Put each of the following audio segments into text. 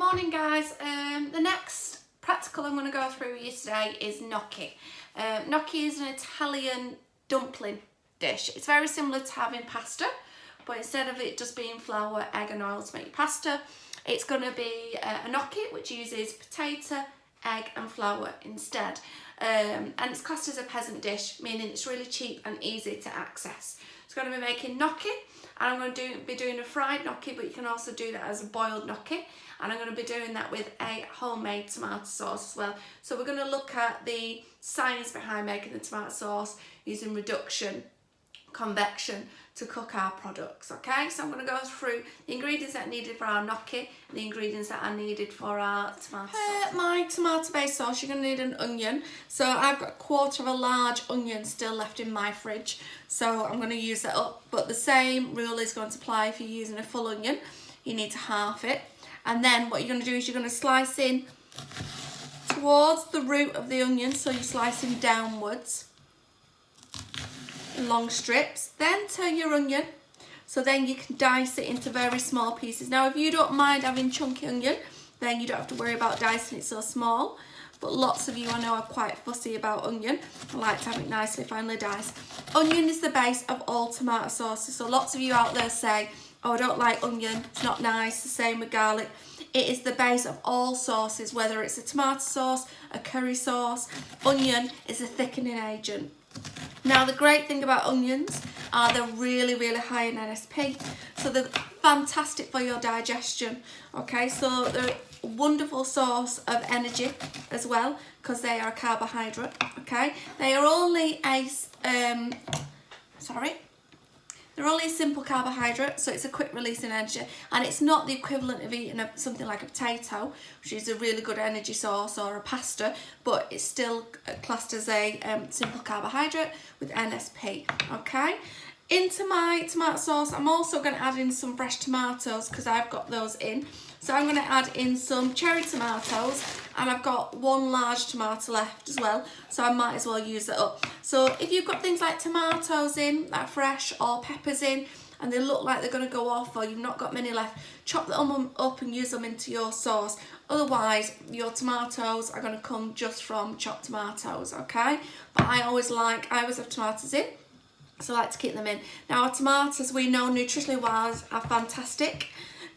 Morning guys, the next practical I'm going to go through with you today is gnocchi. Gnocchi is an Italian dumpling dish. It's very similar to having pasta, but instead of it just being flour, egg and oil to make pasta, it's going to be a gnocchi which uses potato, egg and flour instead. And it's classed as a peasant dish, meaning it's really cheap and easy to access. It's going to be making gnocchi, and I'm going to be doing a fried gnocchi, but you can also do that as a boiled gnocchi. And I'm going to be doing that with a homemade tomato sauce as well. So we're going to look at the science behind making the tomato sauce using reduction, convection to cook our products. Okay, so I'm going to go through the ingredients that are needed for our gnocchi and the ingredients that are needed for our tomato sauce. My tomato based sauce, you're going to need an onion. So I've got 1/4 of a large onion still left in my fridge, so I'm going to use that up. But the same rule is going to apply if you're using a full onion. You need to half it. And then what you're going to do is you're going to slice in towards the root of the onion, so you're slicing downwards in long strips. Then turn your onion, so then you can dice it into very small pieces. Now if you don't mind having chunky onion, then you don't have to worry about dicing it so small. But lots of you I know are quite fussy about onion. I like to have it nicely finely diced. Onion is the base of all tomato sauces, so lots of you out there say, oh, I don't like onion, it's not nice, the same with garlic. It is the base of all sauces, whether it's a tomato sauce, a curry sauce. Onion is a thickening agent. Now the great thing about onions are they're really, really high in NSP, so they're fantastic for your digestion. Okay, so they're a wonderful source of energy as well, because they are a carbohydrate. Okay, they are only a they're only a simple carbohydrate, so it's a quick release in energy, and it's not the equivalent of eating something like a potato, which is a really good energy source, or a pasta, but it's still classed as a simple carbohydrate with NSP. Okay, into my tomato sauce, I'm also going to add in some fresh tomatoes because I've got those in. So I'm going to add in some cherry tomatoes, and I've got 1 large tomato left as well, so I might as well use that up. So if you've got things like tomatoes in that are fresh, or peppers in, and they look like they're going to go off, or you've not got many left, chop them up and use them into your sauce. Otherwise your tomatoes are going to come just from chopped tomatoes. Okay, but I always have tomatoes in, so I like to keep them in. Now our tomatoes, we know nutritionally wise, are fantastic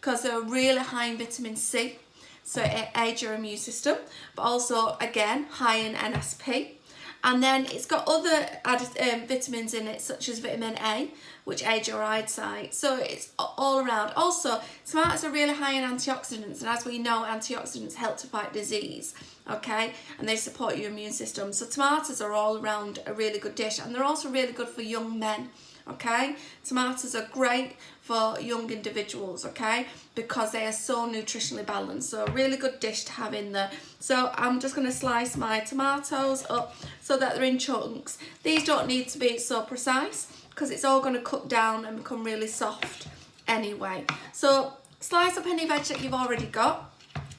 because they're really high in vitamin C, so it aids your immune system, but also again high in NSP. And then it's got other added vitamins in it, such as vitamin A, which aids your eyesight. So it's all around. Also, tomatoes are really high in antioxidants, and as we know, antioxidants help to fight disease. Okay, and they support your immune system. So tomatoes are all around a really good dish, and they're also really good for young men. Okay, tomatoes are great for young individuals, okay, because they are so nutritionally balanced. So a really good dish to have in there. So I'm just going to slice my tomatoes up so that they're in chunks. These don't need to be so precise because it's all going to cook down and become really soft anyway. So slice up any veg that you've already got,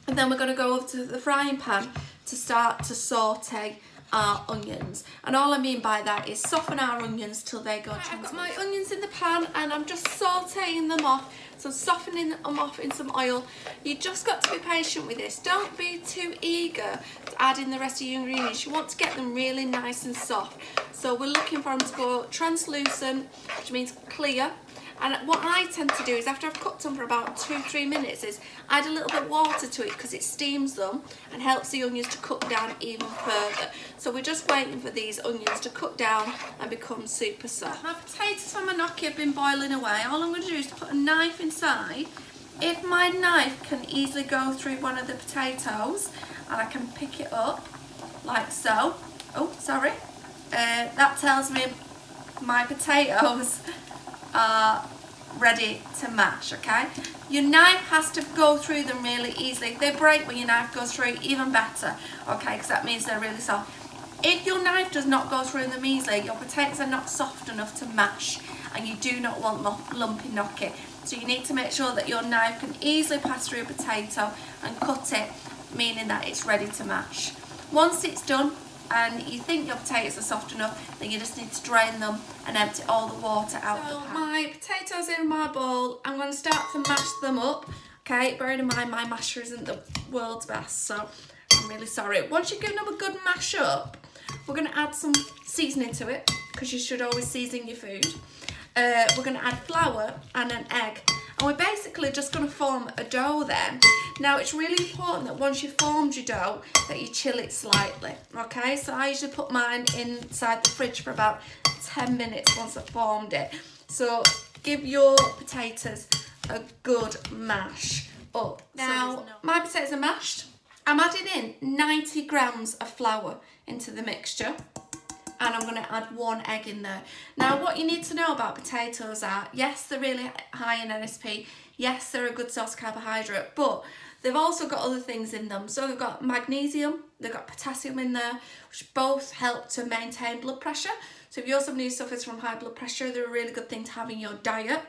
and then we're going to go over to the frying pan to start to saute our onions. And all I mean by that is soften our onions till they go translucent. I've got my onions in the pan and I'm just sauteing them off, so softening them off in some oil. You just got to be patient with this. Don't be too eager to add in the rest of your ingredients. You want to get them really nice and soft, so we're looking for them to go translucent, which means clear. And what I tend to do is, after I've cooked them for about 2-3 minutes, is add a little bit of water to it because it steams them and helps the onions to cook down even further. So we're just waiting for these onions to cook down and become super soft. My potatoes for my gnocchi have been boiling away. All I'm going to do is put a knife inside. If my knife can easily go through one of the potatoes, and I can pick it up like so. Oh, sorry. That tells me my potatoes are ready to mash. Okay, your knife has to go through them really easily. If they break when your knife goes through, even better, okay, because that means they're really soft. If your knife does not go through them easily, your potatoes are not soft enough to mash, and you do not want lumpy gnocchi. So you need to make sure that your knife can easily pass through a potato and cut it, meaning that it's ready to mash. Once it's done and you think your potatoes are soft enough, then you just need to drain them and empty all the water out of the pan. My potatoes in my bowl, I'm going to start to mash them up. Okay, bearing in mind my masher isn't the world's best, so I'm really sorry. Once you've given them a good mash up, we're going to add some seasoning to it, because you should always season your food. We're going to add flour and an egg, and we're basically just going to form a dough then. Now it's really important that once you've formed your dough that you chill it slightly, okay? So I usually put mine inside the fridge for about 10 minutes once I've formed it. So give your potatoes a good mash up. Now my potatoes are mashed. I'm adding in 90 grams of flour into the mixture, and I'm going to add 1 egg in there. Now what you need to know about potatoes are, yes, they're really high in NSP, yes, they're a good source of carbohydrate, but they've also got other things in them. So they've got magnesium, they've got potassium in there, which both help to maintain blood pressure. So if you're somebody who suffers from high blood pressure, they're a really good thing to have in your diet.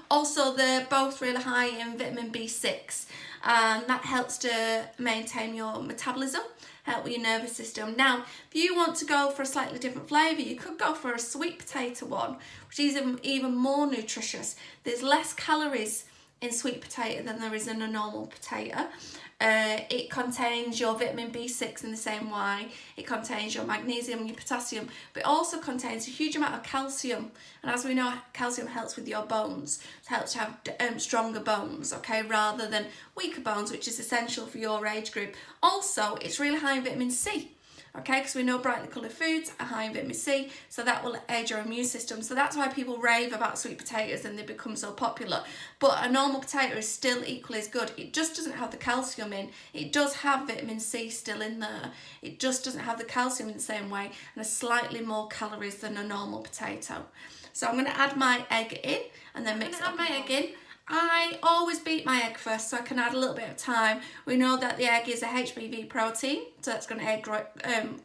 Also, they're both really high in vitamin B6, and that helps to maintain your metabolism, help with your nervous system. Now, if you want to go for a slightly different flavour, you could go for a sweet potato one, which is even more nutritious. There's less calories in sweet potato than there is in a normal potato. It contains your vitamin B6 in the same way. It contains your magnesium and your potassium, but it also contains a huge amount of calcium. And as we know, calcium helps with your bones. It helps to have stronger bones, okay, rather than weaker bones, which is essential for your age group. Also, it's really high in vitamin C. Okay, because we know brightly coloured foods are high in vitamin C, so that will aid your immune system. So that's why people rave about sweet potatoes and they become so popular. But a normal potato is still equally as good. It just doesn't have the calcium in. It does have vitamin C still in there. It just doesn't have the calcium in the same way, and has slightly more calories than a normal potato. So I'm going to add my egg in and then mix up my egg in. I always beat my egg first so I can add a little bit of time. We know that the egg is a HBV protein, so that's going to aid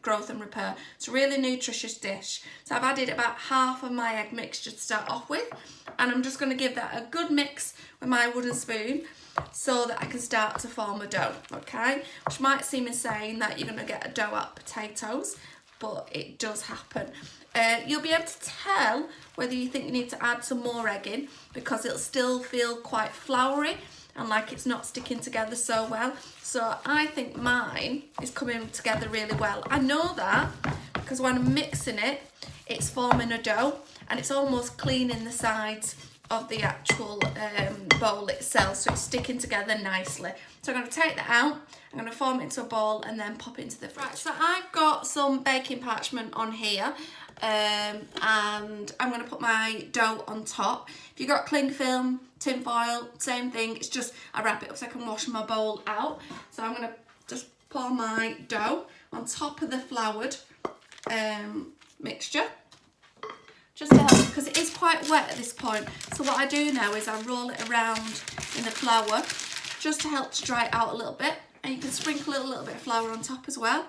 growth and repair. It's a really nutritious dish. So I've added about half of my egg mixture to start off with, and I'm just going to give that a good mix with my wooden spoon so that I can start to form a dough, okay? Which might seem insane that you're going to get a dough out of potatoes, but it does happen. You'll be able to tell whether you think you need to add some more egg in, because it'll still feel quite floury and like it's not sticking together so well. So I think mine is coming together really well. I know that because when I'm mixing it, it's forming a dough and it's almost cleaning the sides of the actual bowl itself, so it's sticking together nicely. So I'm going to take that out, I'm going to form it into a ball and then pop it into the fridge. Right, so I've got some baking parchment on here, and I'm going to put my dough on top. If you've got cling film, tin foil, same thing, it's just I wrap it up so I can wash my bowl out. So I'm going to just pour my dough on top of the floured mixture, just to help, because it is quite wet at this point. So what I do now is I roll it around in the flour just to help to dry it out a little bit, and you can sprinkle a little bit of flour on top as well.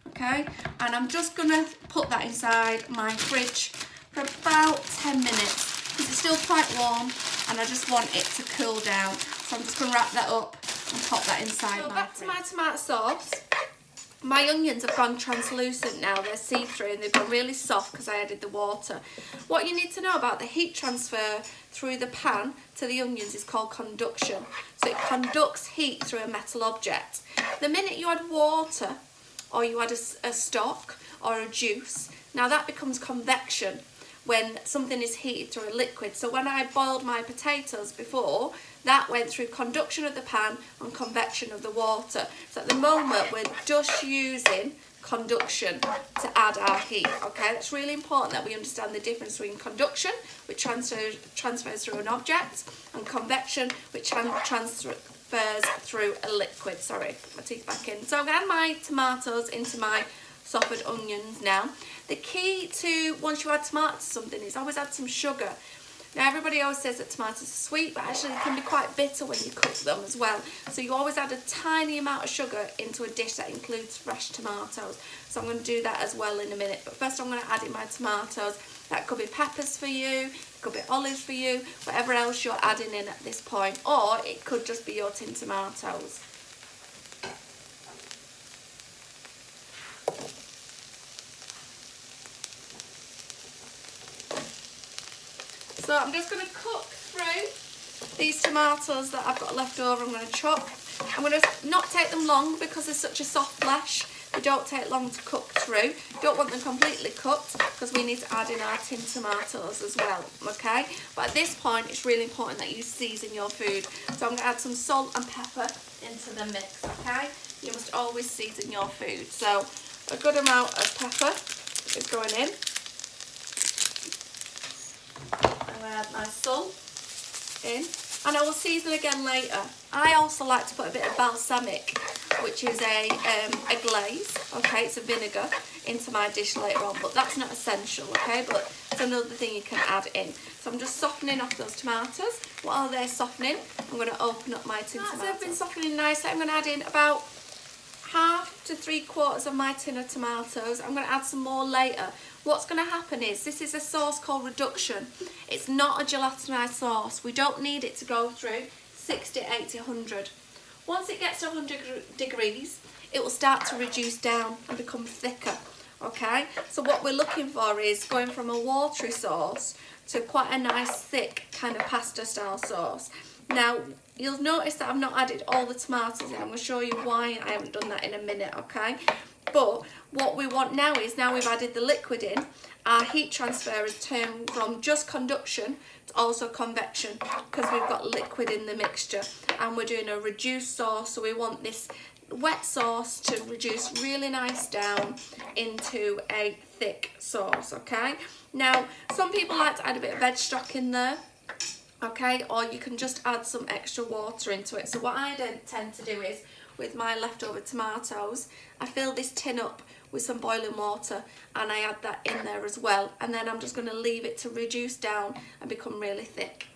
Okay, and I'm just gonna put that inside my fridge for about 10 minutes because it's still quite warm and I just want it to cool down. So I'm just gonna wrap that up and pop that inside my fridge. Back to my tomato sauce. My onions have gone translucent now, they're see-through and they've gone really soft because I added the water. What you need to know about the heat transfer through the pan to the onions is called conduction. So it conducts heat through a metal object. The minute you add water, or you add a stock or a juice, now that becomes convection when something is heated through a liquid. So when I boiled my potatoes before, that went through conduction of the pan and convection of the water. So at the moment we're just using conduction to add our heat, okay? That's really important that we understand the difference between conduction, which transfers through an object, and convection, which transfers through a liquid. Sorry, my teeth back in. So I'm going to add my tomatoes into my softened onions now. The key to, once you add tomatoes to something, is always add some sugar. Now everybody always says that tomatoes are sweet, but actually they can be quite bitter when you cook them as well. So you always add a tiny amount of sugar into a dish that includes fresh tomatoes. So I'm going to do that as well in a minute. But first I'm going to add in my tomatoes. That could be peppers for you, it could be olives for you, whatever else you're adding in at this point. Or it could just be your tin tomatoes. So I'm just going to cook through these tomatoes that I've got left over, I'm going to chop. I'm going to not take them long because they're such a soft flesh. They don't take long to cook through. Don't want them completely cooked because we need to add in our tinned tomatoes as well, okay? But at this point, it's really important that you season your food. So I'm going to add some salt and pepper into the mix, okay? You must always season your food. So a good amount of pepper is going in. I'm going to add my salt in. And I will season again later. I also like to put a bit of balsamic, which is a glaze, okay, it's a vinegar, into my dish later on, but that's not essential, okay, but it's another thing you can add in. So I'm just softening off those tomatoes. While they're softening, I'm going to open up my tin tomatoes. They've been softening nicely. I'm going to add in about 1/2 to 3/4 of my tin of tomatoes. I'm going to add some more later. What's going to happen is, this is a sauce called reduction. It's not a gelatinized sauce. We don't need it to go through 60, 80, 100. Once it gets to 100 degrees, it will start to reduce down and become thicker, okay? So what we're looking for is going from a watery sauce to quite a nice thick kind of pasta style sauce. Now, you'll notice that I've not added all the tomatoes in. I'm going to show you why I haven't done that in a minute, okay? But what we want now is, now we've added the liquid in, our heat transfer has turned from just conduction to also convection because we've got liquid in the mixture, and we're doing a reduced sauce, so we want this wet sauce to reduce really nice down into a thick sauce, okay? Now, some people like to add a bit of veg stock in there, okay, or you can just add some extra water into it. So what I tend to do is, with my leftover tomatoes, I fill this tin up with some boiling water and I add that in there as well, and then I'm just going to leave it to reduce down and become really thick.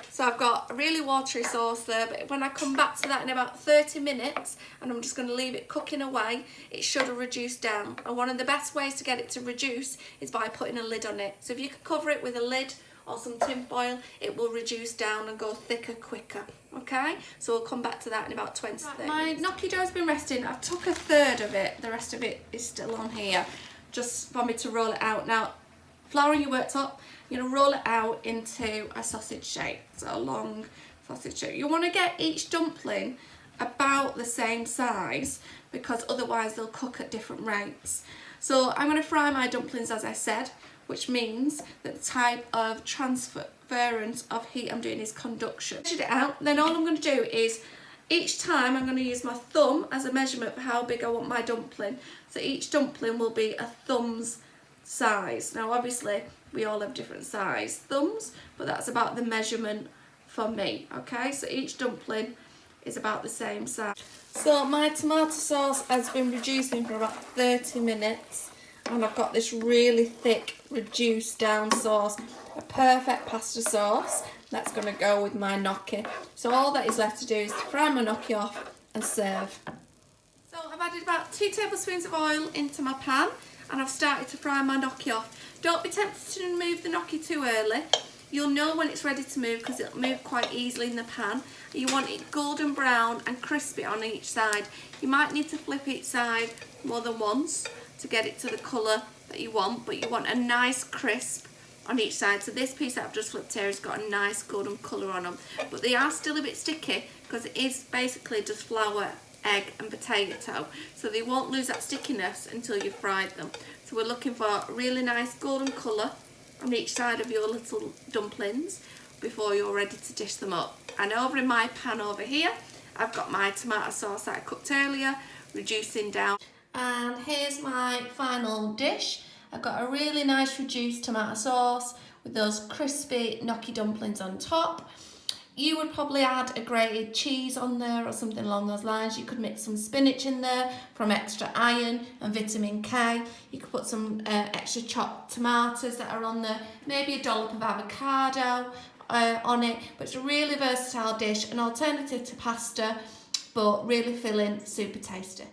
So I've got a really watery sauce there, but when I come back to that in about 30 minutes, and I'm just going to leave it cooking away, it should have reduced down. And one of the best ways to get it to reduce is by putting a lid on it. So if you can cover it with a lid or some tin foil, it will reduce down and go thicker quicker, okay? So we'll come back to that in about 20 to 30 minutes. My gnocchi dough's been resting. I've took 1/3 of it, the rest of it is still on here, just for me to roll it out. Now, flour in your worktop, you're going to roll it out into a sausage shape, so a long sausage shape. You want to get each dumpling about the same size because otherwise they'll cook at different rates. So I'm going to fry my dumplings as I said, which means that the type of transference of heat I'm doing is conduction. Measured it out, then all I'm going to do is, each time I'm going to use my thumb as a measurement for how big I want my dumpling. So each dumpling will be a thumb's size. Now obviously we all have different size thumbs, but that's about the measurement for me, okay? So each dumpling is about the same size. So my tomato sauce has been reducing for about 30 minutes and I've got this really thick reduced down sauce, a perfect pasta sauce that's going to go with my gnocchi. So all that is left to do is to fry my gnocchi off and serve. So I've added about 2 tablespoons of oil into my pan and I've started to fry my gnocchi off. Don't be tempted to move the gnocchi too early. You'll know when it's ready to move because it'll move quite easily in the pan. You want it golden brown and crispy on each side. You might need to flip each side more than once to get it to the colour that you want, but you want a nice crisp on each side. So this piece that I've just flipped here has got a nice golden colour on them, but they are still a bit sticky because it is basically just flour, egg and potato, so they won't lose that stickiness until you've fried them. So we're looking for a really nice golden colour on each side of your little dumplings before you're ready to dish them up. And over in my pan over here, I've got my tomato sauce that I cooked earlier, reducing down. And here's my final dish. I've got a really nice reduced tomato sauce with those crispy gnocchi dumplings on top. You would probably add a grated cheese on there or something along those lines. You could mix some spinach in there from extra iron and vitamin K. You could put some extra chopped tomatoes that are on there, maybe a dollop of avocado on it. But it's a really versatile dish, an alternative to pasta, but really filling, super tasty.